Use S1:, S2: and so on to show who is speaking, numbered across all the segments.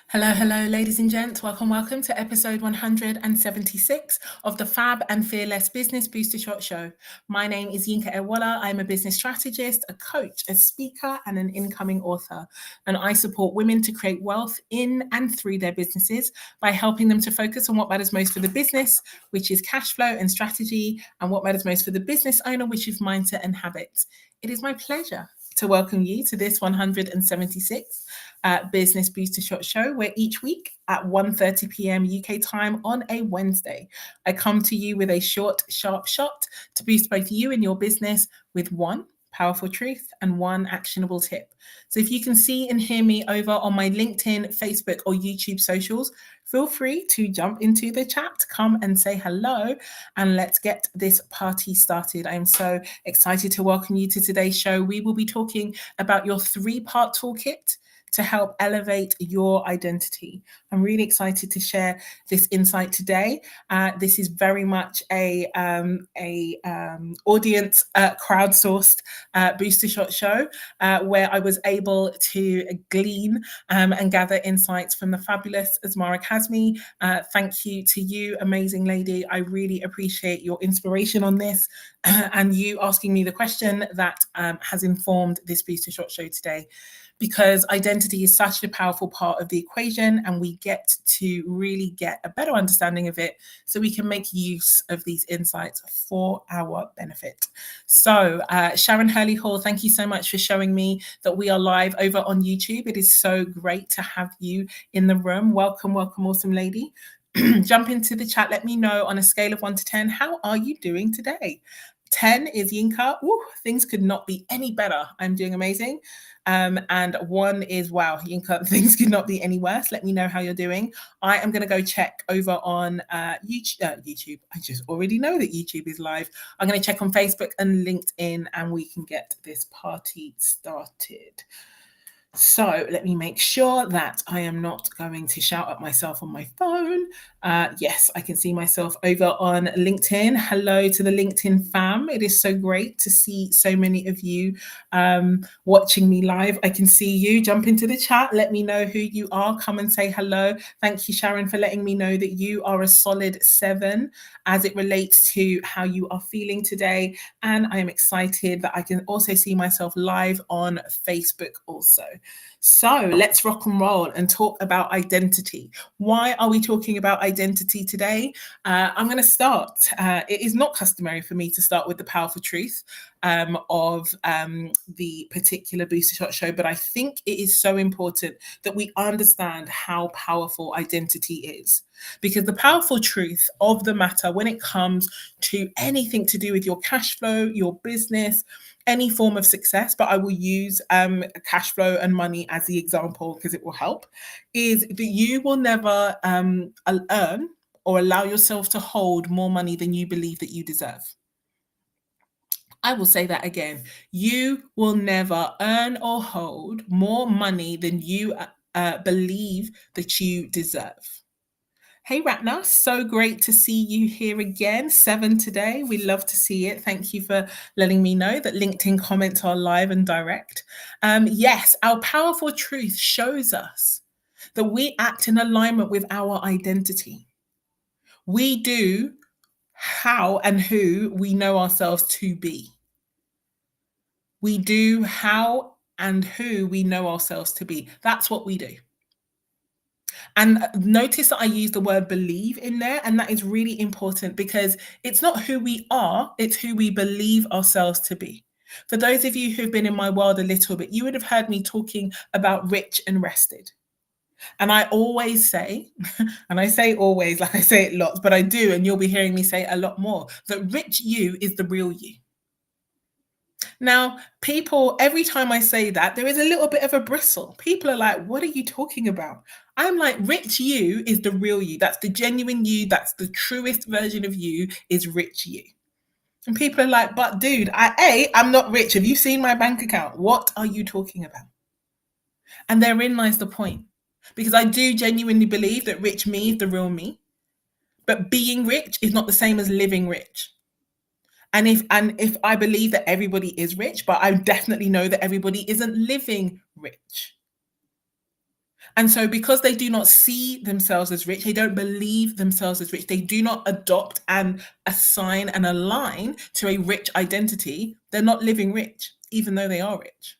S1: Hello, ladies and gents. Welcome to episode 176 of the Fab and Fearless Business Booster Shot Show. My name is Yinka. I'm a business strategist, a coach, a speaker, and an incoming author. And I support women to create wealth in and through their businesses by helping them to focus on what matters most for the business, which is cash flow and strategy, and what matters most for the business owner, which is mindset and habits. It is my pleasure to welcome you to this 176th Business Booster Shot Show, where each week at 1:30 p.m. UK time on a Wednesday, I come to you with a short, sharp shot to boost both you and your business with one powerful truth and one actionable tip. So if you can see and hear me over on my LinkedIn, Facebook, or YouTube socials, feel free to jump into the chat, come and say hello, and let's get this party started. I am so excited to welcome you to today's show. We will be talking about your 3-part toolkit to help elevate your identity. I'm really excited to share this insight today. This is very much a audience crowdsourced booster shot show where I was able to glean and gather insights from the fabulous Asmara Kazmi. Thank you to you, amazing lady. I really appreciate your inspiration on this and you asking me the question that has informed this booster shot show today. Because identity is such a powerful part of the equation and we get to really get a better understanding of it so we can make use of these insights for our benefit. So Sharon Hurley Hall, thank you so much for showing me that we are live over on YouTube. It is so great to have you in the room. Welcome, awesome lady. Jump into the chat. Let me know on a scale of 1 to 10, how are you doing today? 10 is Yinka. Ooh, things could not be any better. I'm doing amazing. And 1 is, wow, Yinka, things could not be any worse. Let me know how you're doing. I am going to go check over on YouTube. I just already know that YouTube is live. I'm going to check on Facebook and LinkedIn and we can get this party started. So let me make sure that I am not going to shout at myself on my phone. Yes, I can see myself over on LinkedIn. Hello to the LinkedIn fam. It is so great to see so many of you watching me live. I can see you. Jump into the chat. Let me know who you are. Come and say hello. Thank you, Sharon, for letting me know that you are a solid 7 as it relates to how you are feeling today. And I am excited that I can also see myself live on Facebook also. So let's rock and roll and talk about identity. Why are we talking about identity today? I'm going to start. It is not customary for me to start with the powerful truth of the particular Booster Shot show, but I think it is so important that we understand how powerful identity is. Because the powerful truth of the matter when it comes to anything to do with your cash flow, your business, any form of success, but I will use cash flow and money as the example because it will help, is that you will never earn or allow yourself to hold more money than you believe that you deserve. I will say that again. You will never earn or hold more money than you believe that you deserve. Hey, Ratna, so great to see you here again. 7 today. We love to see it. Thank you for letting me know that LinkedIn comments are live and direct. Yes, our powerful truth shows us that we act in alignment with our identity. We do how and who we know ourselves to be. We do how and who we know ourselves to be. That's what we do. And notice that I use the word believe in there, and that is really important because it's not who we are, it's who we believe ourselves to be. For those of you who've been in my world a little bit, you would have heard me talking about rich and rested. And I always say, and I say always, like I say it lots, but I do, and you'll be hearing me say a lot more, that rich you is the real you. Now, people, every time I say that, there is a little bit of a bristle. People are like, what are you talking about? I'm like, rich you is the real you. That's the genuine you. That's the truest version of you is rich you. And people are like, but dude, I'm not rich. Have you seen my bank account? What are you talking about? And therein lies the point. Because I do genuinely believe that rich me is the real me. But being rich is not the same as living rich. And if I believe that everybody is rich, but I definitely know that everybody isn't living rich. And so, because they do not see themselves as rich, they don't believe themselves as rich, they do not adopt and assign and align to a rich identity, they're not living rich, even though they are rich.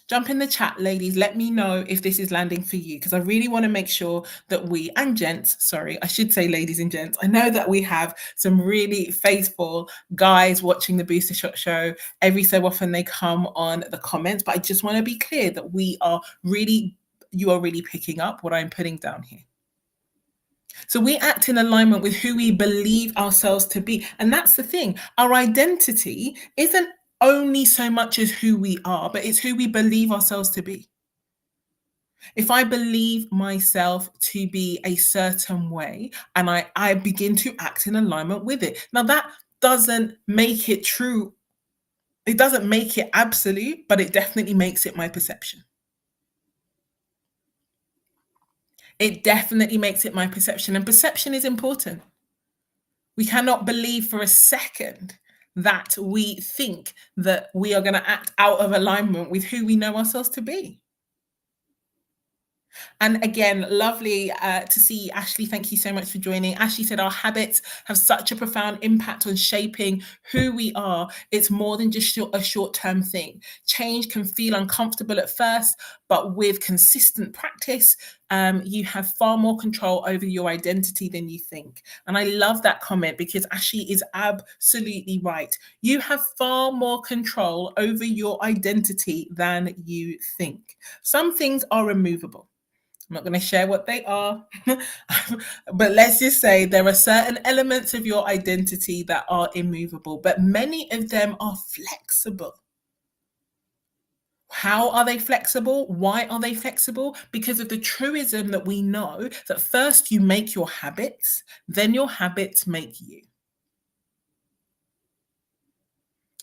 S1: Jump in the chat, ladies. Let me know if this is landing for you, because I really want to make sure that we, and gents, sorry, I should say ladies and gents. I know that we have some really faithful guys watching the Booster Shot show. Every so often they come on the comments, but I just want to be clear that you are really picking up what I'm putting down here. So we act in alignment with who we believe ourselves to be. And that's the thing. Our identity isn't only so much as who we are, but it's who we believe ourselves to be. If I believe myself to be a certain way and I begin to act in alignment with it. Now, that doesn't make it true. It doesn't make it absolute, but it definitely makes it my perception. It definitely makes it my perception. And perception is important. We cannot believe for a second that we think that we are going to act out of alignment with who we know ourselves to be. And again, lovely to see Ashley. Thank you so much for joining. Ashley said our habits have such a profound impact on shaping who we are. It's more than just a short-term thing. Change can feel uncomfortable at first, but with consistent practice, you have far more control over your identity than you think. And I love that comment, because Ashley is absolutely right. You have far more control over your identity than you think. Some things are removable. I'm not going to share what they are, but let's just say there are certain elements of your identity that are immovable, but many of them are flexible. How are they flexible? Why are they flexible? Because of the truism that we know that first you make your habits, then your habits make you.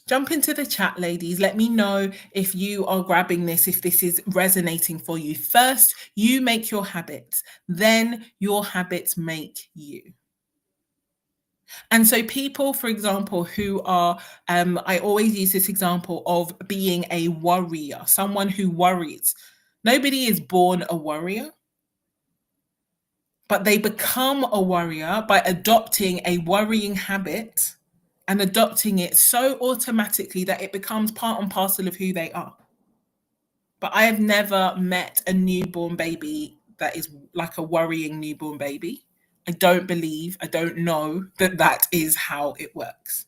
S1: Jump into the chat, ladies. Let me know if you are grabbing this, if this is resonating for you. First, you make your habits, then your habits make you. And so people, for example, who are, I always use this example of being a worrier, someone who worries. Nobody is born a worrier, but they become a worrier by adopting a worrying habit and adopting it so automatically that it becomes part and parcel of who they are. But I have never met a newborn baby that is like a worrying newborn baby. I don't know that that is how it works.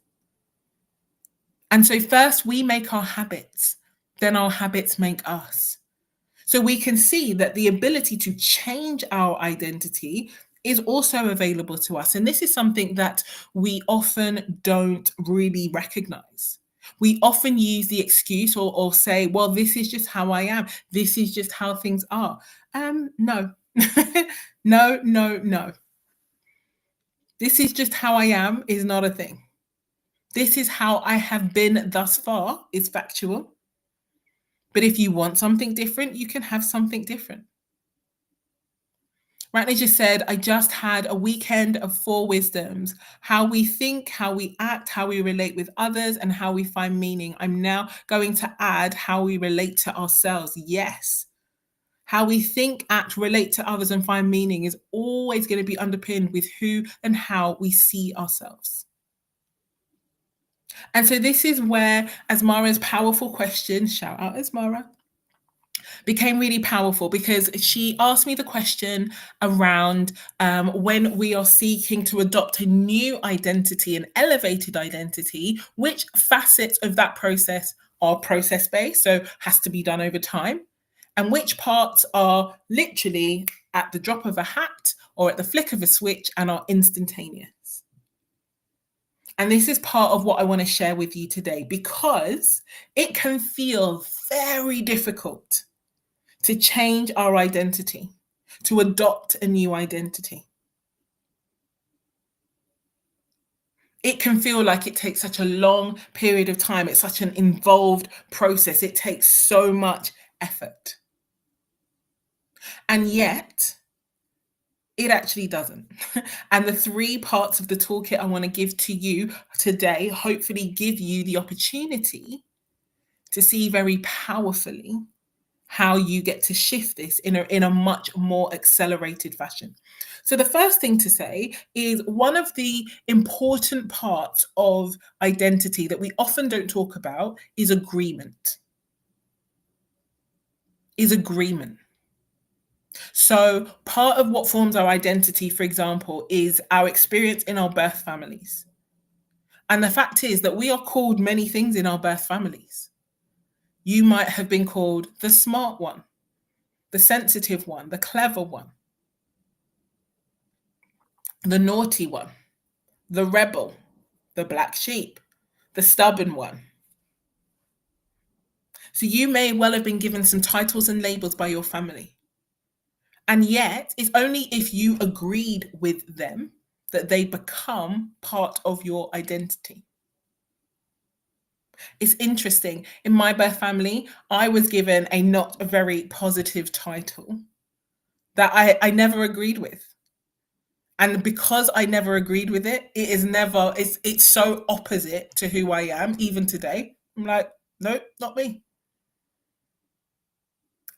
S1: And so first we make our habits, then our habits make us. So we can see that the ability to change our identity is also available to us. And this is something that we often don't really recognize. We often use the excuse or say, well, this is just how I am. This is just how things are. No, no. This is just how I am is not a thing. This is how I have been thus far is factual. But if you want something different, you can have something different. Ratney just said, I just had a weekend of 4 wisdoms: how we think, how we act, how we relate with others, and how we find meaning. I'm now going to add how we relate to ourselves. Yes. How we think, act, relate to others, and find meaning is always going to be underpinned with who and how we see ourselves. And so this is where Asmara's powerful question, shout out Asmara, became really powerful, because she asked me the question around when we are seeking to adopt a new identity, an elevated identity, which facets of that process are process-based, so has to be done over time, and which parts are literally at the drop of a hat or at the flick of a switch and are instantaneous. And this is part of what I want to share with you today, because it can feel very difficult to change our identity, to adopt a new identity. It can feel like it takes such a long period of time. It's such an involved process. It takes so much effort. And yet, it actually doesn't. And the 3 parts of the toolkit I want to give to you today hopefully give you the opportunity to see very powerfully how you get to shift this in a much more accelerated fashion. So the first thing to say is one of the important parts of identity that we often don't talk about is agreement. Is agreement. So part of what forms our identity, for example, is our experience in our birth families. And the fact is that we are called many things in our birth families. You might have been called the smart one, the sensitive one, the clever one, the naughty one, the rebel, the black sheep, the stubborn one. So you may well have been given some titles and labels by your family. And yet, it's only if you agreed with them that they become part of your identity. It's interesting. In my birth family, I was given a not a very positive title that I never agreed with. And because I never agreed with it, it's so opposite to who I am, even today. I'm like, nope, not me.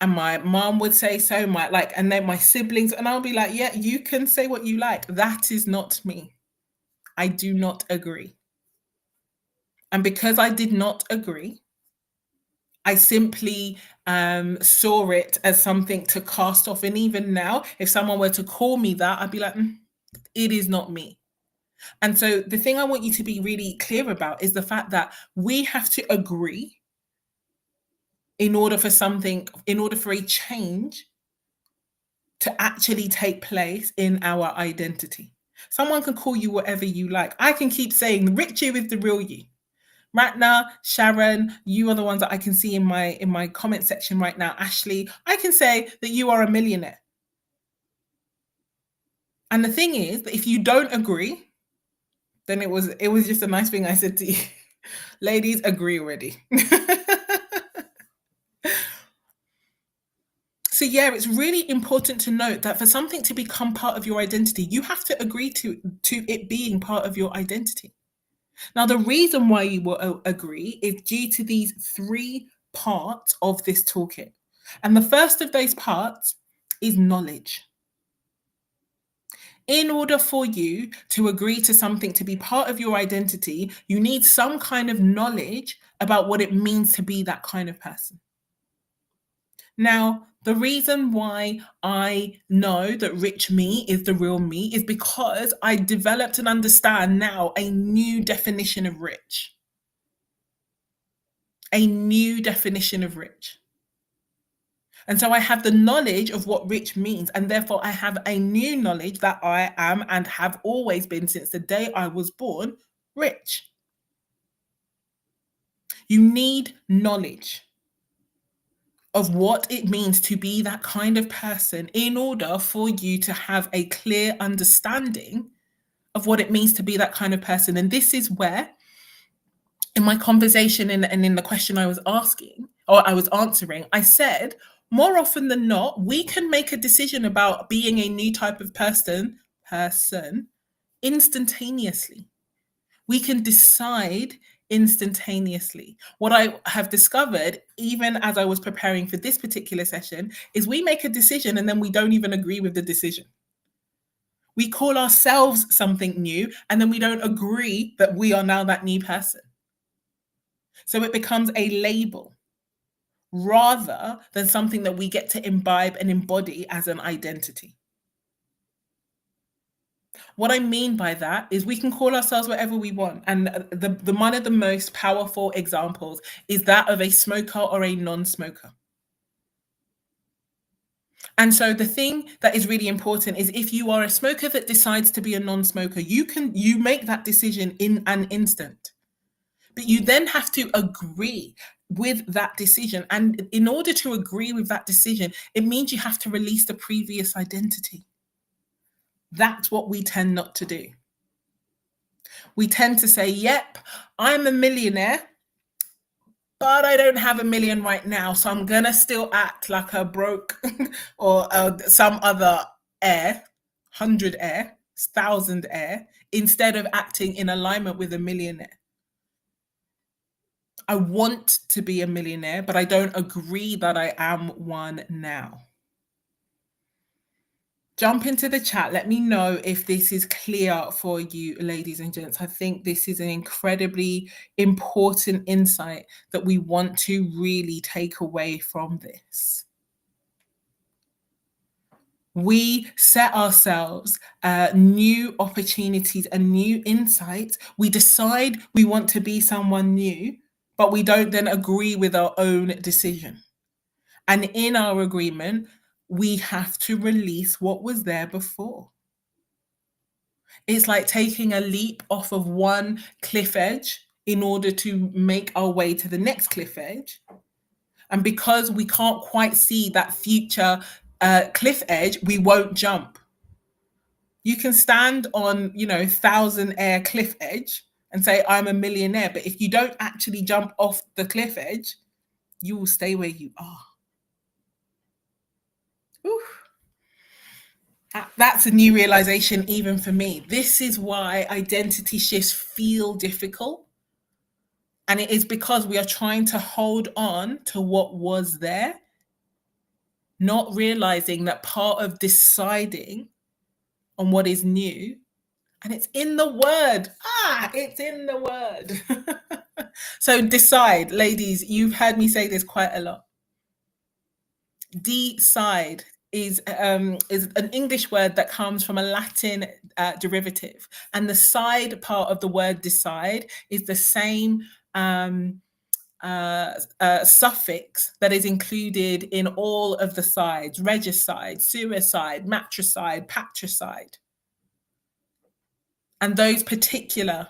S1: And my mom would say so, and then my siblings, and I'll be like, yeah, you can say what you like. That is not me. I do not agree. And because I did not agree, I simply saw it as something to cast off. And even now, if someone were to call me that, I'd be like, it is not me. And so the thing I want you to be really clear about is the fact that we have to agree in order for a change to actually take place in our identity. Someone can call you whatever you like. I can keep saying, Richie is the real you. Right now, Sharon, you are the ones that I can see in my comment section right now. Ashley, I can say that you are a millionaire. And the thing is that if you don't agree, then it was just a nice thing I said to you. Ladies, agree already. So yeah, it's really important to note that for something to become part of your identity, you have to agree to it being part of your identity. Now, the reason why you will agree is due to these 3 parts of this toolkit. And the first of those parts is knowledge. In order for you to agree to something to be part of your identity, you need some kind of knowledge about what it means to be that kind of person. Now, the reason why I know that rich me is the real me is because I developed and understand now a new definition of rich. A new definition of rich. And so I have the knowledge of what rich means, and therefore I have a new knowledge that I am and have always been since the day I was born, rich. You need knowledge of what it means to be that kind of person in order for you to have a clear understanding of what it means to be that kind of person. And this is where, in my conversation and in the question I was asking, or I was answering, I said, more often than not, we can make a decision about being a new type of person instantaneously. We can decide instantaneously. What I have discovered, even as I was preparing for this particular session, is we make a decision and then we don't even agree with the decision. We call ourselves something new and then we don't agree that we are now that new person. So it becomes a label rather than something that we get to imbibe and embody as an identity. What I mean by that is we can call ourselves whatever we want. And the one of the most powerful examples is that of a smoker or a non-smoker. And so the thing that is really important is if you are a smoker that decides to be a non-smoker, you make that decision in an instant. But you then have to agree with that decision. And in order to agree with that decision, it means you have to release the previous identity. That's what we tend not to do. We tend to say, yep, I'm a millionaire, but I don't have $1 million right now. So I'm going to still act like a broke or some other heir, 100 heir, 1,000 heir, instead of acting in alignment with a millionaire. I want to be a millionaire, but I don't agree that I am one now. Jump into the chat. Let me know if this is clear for you, ladies and gents. I think this is an incredibly important insight that we want to really take away from this. We set ourselves new opportunities and new insights. We decide we want to be someone new, but we don't then agree with our own decision. And in our agreement, we have to release what was there before. It's like taking a leap off of one cliff edge in order to make our way to the next cliff edge. And because we can't quite see that future cliff edge, we won't jump. You can stand on, 1,000 air cliff edge and say, I'm a millionaire. But if you don't actually jump off the cliff edge, you will stay where you are. Whew. That's a new realization even for me. This is why identity shifts feel difficult. And it is because we are trying to hold on to what was there, not realizing that part of deciding on what is new, and it's in the word. It's in the word. So decide, ladies, you've heard me say this quite a lot. Decide is an English word that comes from a Latin derivative. And the side part of the word decide is the same suffix that is included in all of the sides: regicide, suicide, matricide, patricide. And those particular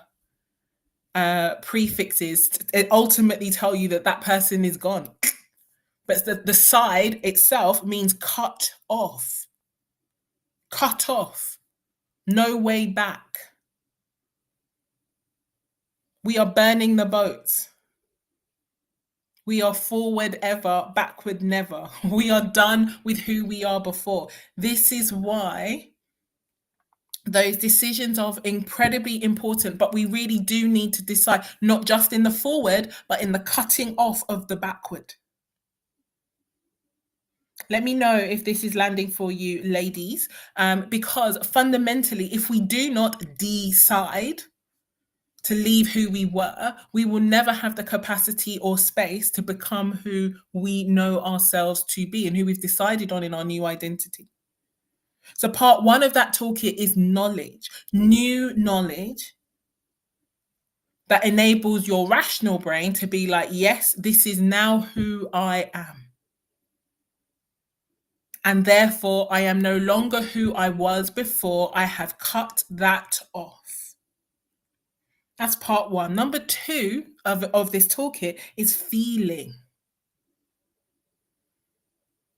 S1: prefixes ultimately tell you that that person is gone. But the side itself means cut off. Cut off. No way back. We are burning the boats. We are forward ever, backward never. We are done with who we are before. This is why those decisions are incredibly important, but we really do need to decide, not just in the forward, but in the cutting off of the backward. Let me know if this is landing for you, ladies, because fundamentally, if we do not decide to leave who we were, we will never have the capacity or space to become who we know ourselves to be and who we've decided on in our new identity. So part one of that toolkit is knowledge, new knowledge that enables your rational brain to be like, yes, this is now who I am. And therefore, I am no longer who I was before. I have cut that off. That's part one. Number two of this toolkit is feeling.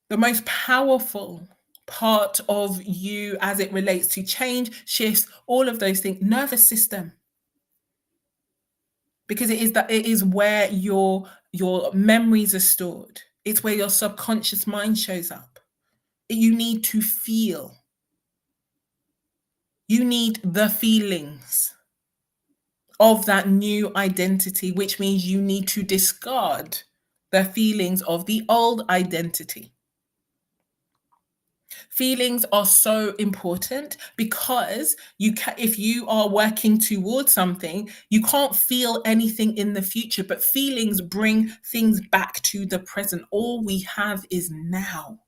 S1: The most powerful part of you as it relates to change, shifts, all of those things, nervous system. Because it is where your memories are stored. It's where your subconscious mind shows up. You need to feel. You need the feelings of that new identity, which means you need to discard the feelings of the old identity. Feelings are so important because if you are working towards something, you can't feel anything in the future, but feelings bring things back to the present. All we have is now.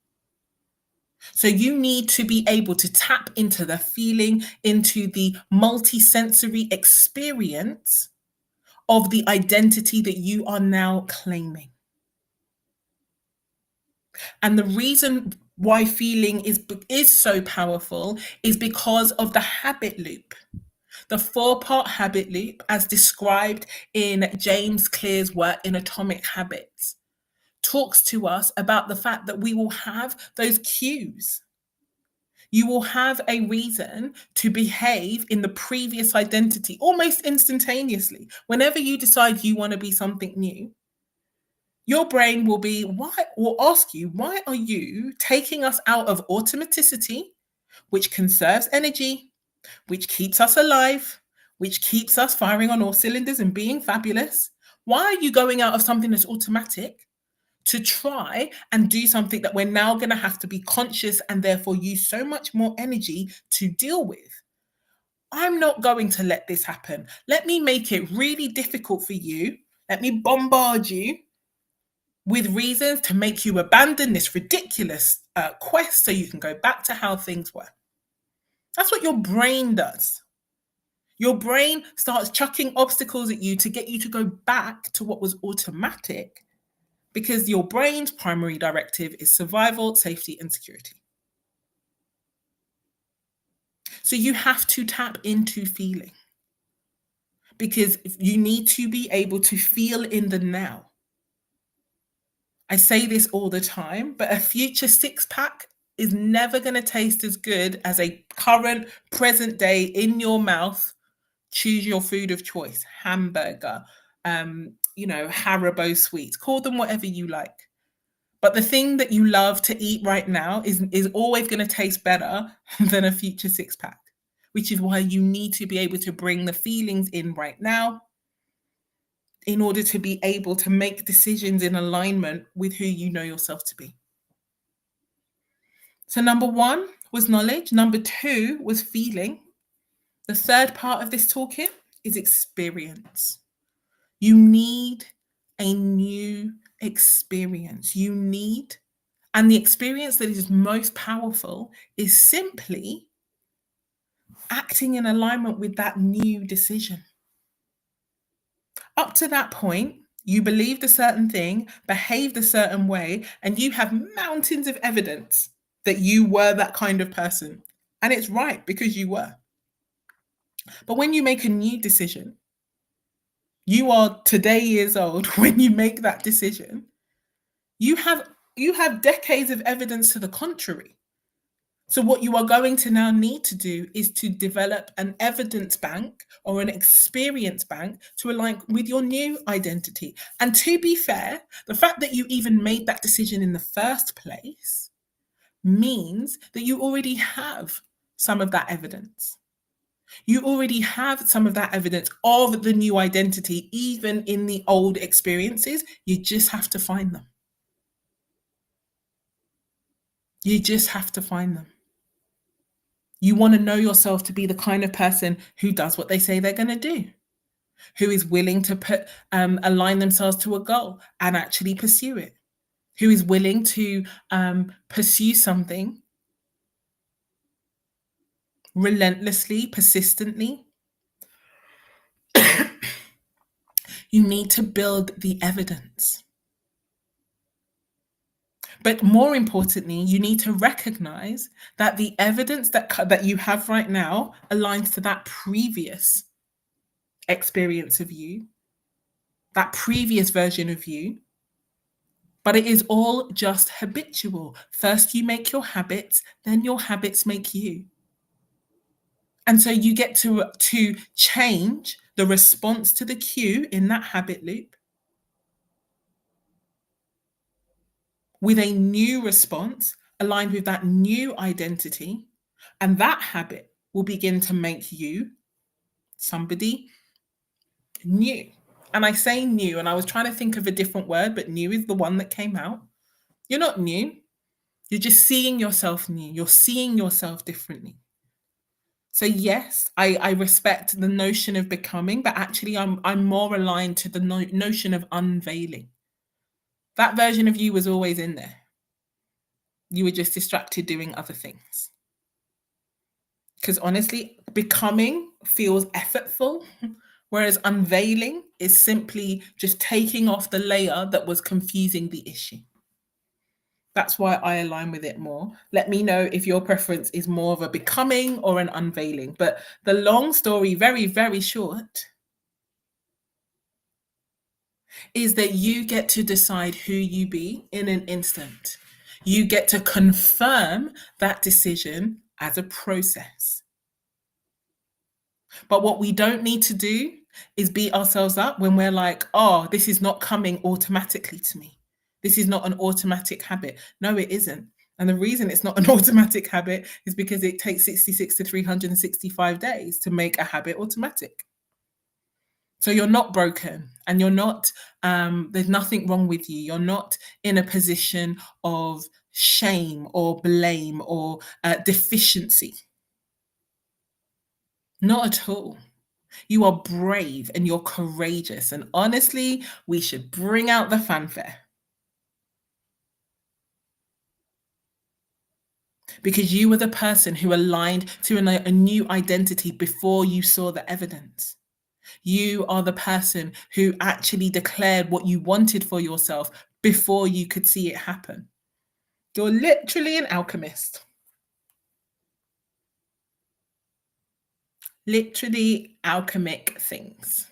S1: So you need to be able to tap into the feeling, into the multi-sensory experience of the identity that you are now claiming. And the reason why feeling is so powerful is because of the habit loop. The 4-part habit loop, as described in James Clear's work in Atomic Habits, talks to us about the fact that we will have those cues. You will have a reason to behave in the previous identity almost instantaneously. Whenever you decide you want to be something new, your brain will ask you, why are you taking us out of automaticity, which conserves energy, which keeps us alive, which keeps us firing on all cylinders and being fabulous? Why are you going out of something that's automatic to try and do something that we're now going to have to be conscious and therefore use so much more energy to deal with? I'm not going to let this happen. Let me make it really difficult for you. Let me bombard you with reasons to make you abandon this ridiculous quest so you can go back to how things were. That's what your brain does. Your brain starts chucking obstacles at you to get you to go back to what was automatic because your brain's primary directive is survival, safety, and security. So you have to tap into feeling because you need to be able to feel in the now. I say this all the time, but a future six pack is never going to taste as good as a current, present day in your mouth. Choose your food of choice, hamburger, Haribo sweets, call them whatever you like. But the thing that you love to eat right now is always going to taste better than a future six pack, which is why you need to be able to bring the feelings in right now in order to be able to make decisions in alignment with who you know yourself to be. So number 1 was knowledge. Number 2 was feeling. The third part of this toolkit is experience. You need a new experience. And the experience that is most powerful is simply acting in alignment with that new decision. Up to that point, you believed a certain thing, behaved a certain way, and you have mountains of evidence that you were that kind of person. And it's right because you were. But when you make a new decision, you are today years old when you make that decision, you have decades of evidence to the contrary. So what you are going to now need to do is to develop an evidence bank or an experience bank to align with your new identity. And to be fair, the fact that you even made that decision in the first place means that you already have some of that evidence. You already have some of that evidence of the new identity, even in the old experiences. You just have to find them. You just have to find them. You want to know yourself to be the kind of person who does what they say they're going to do, who is willing to align themselves to a goal and actually pursue it, who is willing to pursue something relentlessly, persistently. You need to build the evidence. But more importantly, you need to recognize that the evidence that you have right now aligns to that previous experience of you, that previous version of you. But it is all just habitual. First, you make your habits, then your habits make you. And so you get to change the response to the cue in that habit loop with a new response aligned with that new identity. And that habit will begin to make you somebody new. And I say new, and I was trying to think of a different word, but new is the one that came out. You're not new. You're just seeing yourself new. You're seeing yourself differently. So yes, I respect the notion of becoming, but actually I'm more aligned to the notion of unveiling. That version of you was always in there. You were just distracted doing other things. Because honestly, becoming feels effortful, whereas unveiling is simply just taking off the layer that was confusing the issue. That's why I align with it more. Let me know if your preference is more of a becoming or an unveiling. But the long story, very, very short, is that you get to decide who you be in an instant. You get to confirm that decision as a process. But what we don't need to do is beat ourselves up when we're like, oh, this is not coming automatically to me. This is not an automatic habit. No, it isn't. And the reason it's not an automatic habit is because it takes 66 to 365 days to make a habit automatic. So you're not broken and you're not, there's nothing wrong with you. You're not in a position of shame or blame or deficiency. Not at all. You are brave and you're courageous. And honestly, we should bring out the fanfare because you were the person who aligned to a new identity before you saw the evidence. You are the person who actually declared what you wanted for yourself before you could see it happen. You're literally an alchemist. Literally alchemic things.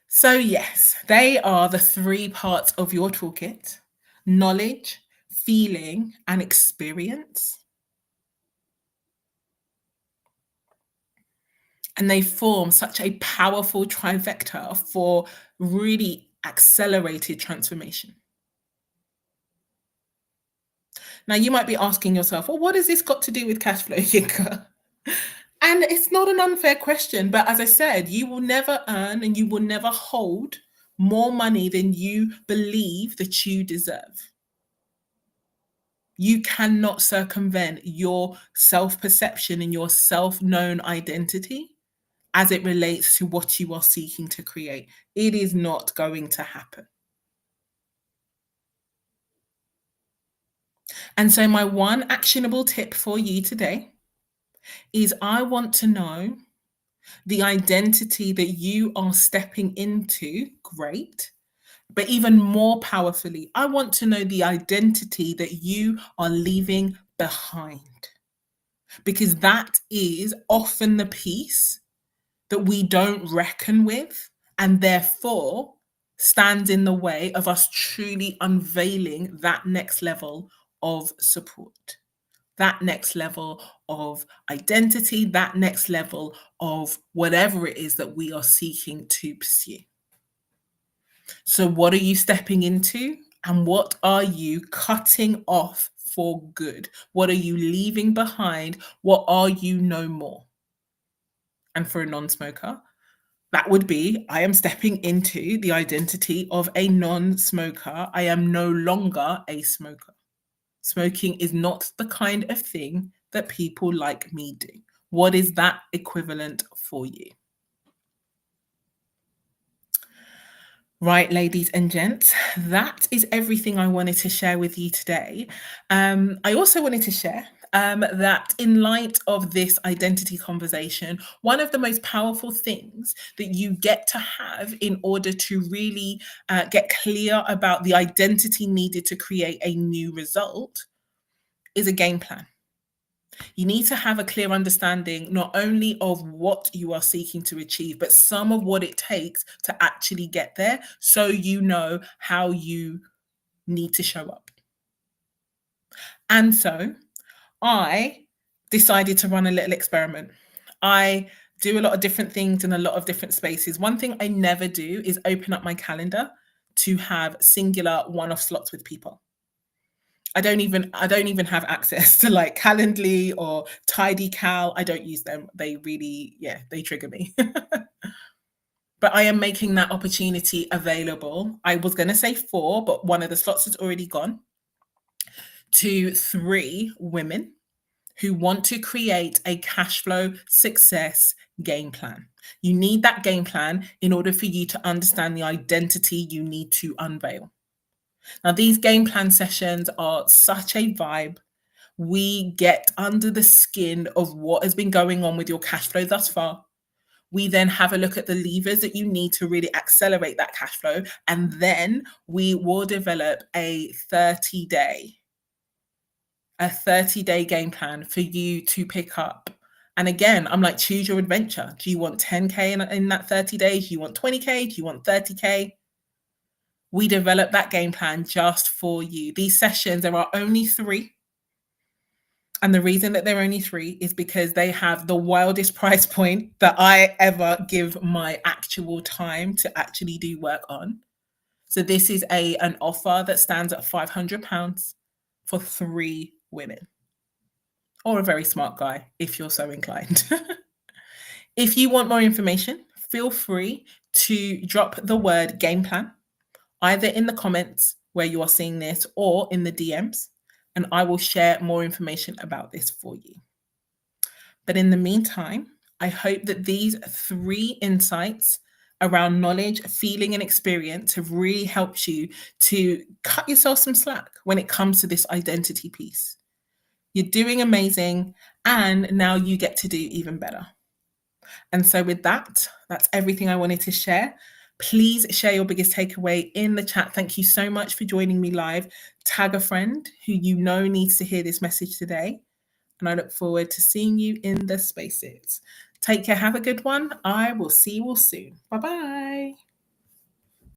S1: So, yes, they are the three parts of your toolkit: knowledge, feeling, and experience. And they form such a powerful trifecta for really accelerated transformation. Now, you might be asking yourself, well, what has this got to do with cash flow, Yinka? And it's not an unfair question, but as I said, you will never earn and you will never hold more money than you believe that you deserve. You cannot circumvent your self perception and your self known identity as it relates to what you are seeking to create. It is not going to happen. And so, my one actionable tip for you today is I want to know the identity that you are stepping into. Great. But even more powerfully, I want to know the identity that you are leaving behind, because that is often the piece that we don't reckon with and therefore stands in the way of us truly unveiling that next level of support, that next level of identity, that next level of whatever it is that we are seeking to pursue. So, what are you stepping into? And what are you cutting off for good? What are you leaving behind? What are you no more? And for a non smoker, that would be I am stepping into the identity of a non smoker. I am no longer a smoker. Smoking is not the kind of thing that people like me do. What is that equivalent for you? Right, ladies and gents, that is everything I wanted to share with you today. I also wanted to share that in light of this identity conversation, one of the most powerful things that you get to have in order to really get clear about the identity needed to create a new result is a game plan. You need to have a clear understanding not only of what you are seeking to achieve, but some of what it takes to actually get there so you know how you need to show up. And so I decided to run a little experiment. I do a lot of different things in a lot of different spaces. One thing I never do is open up my calendar to have singular one-off slots with people. I don't even have access to like Calendly or TidyCal. I don't use them. They really, yeah, they trigger me. But I am making that opportunity available. I was going to say four, but one of the slots has already gone to three women who want to create a cash flow success game plan. You need that game plan in order for you to understand the identity you need to unveil. Now, these game plan sessions are such a vibe. We get under the skin of what has been going on with your cash flow thus far. We then have a look at the levers that you need to really accelerate that cash flow. And then we will develop a 30-day game plan for you to pick up. And again, I'm like, choose your adventure. Do you want 10K in that 30 days? Do you want 20K? Do you want 30K? We develop that game plan just for you. These sessions, there are only three. And the reason that there are only three is because they have the wildest price point that I ever give my actual time to actually do work on. So this is an offer that stands at £500 for three women, or a very smart guy if you're so inclined. If you want more information, feel free to drop the word game plan either in the comments where you are seeing this or in the DMs, and I will share more information about this for you. But in the meantime, I hope that these 3 insights around knowledge, feeling, and experience have really helped you to cut yourself some slack when it comes to this identity piece. You're doing amazing, and now you get to do even better. And so, with that, that's everything I wanted to share. Please share your biggest takeaway in the chat. Thank you so much for joining me live. Tag a friend who you know needs to hear this message today. And I look forward to seeing you in the spaces. Take care. Have a good one. I will see you all soon. Bye bye.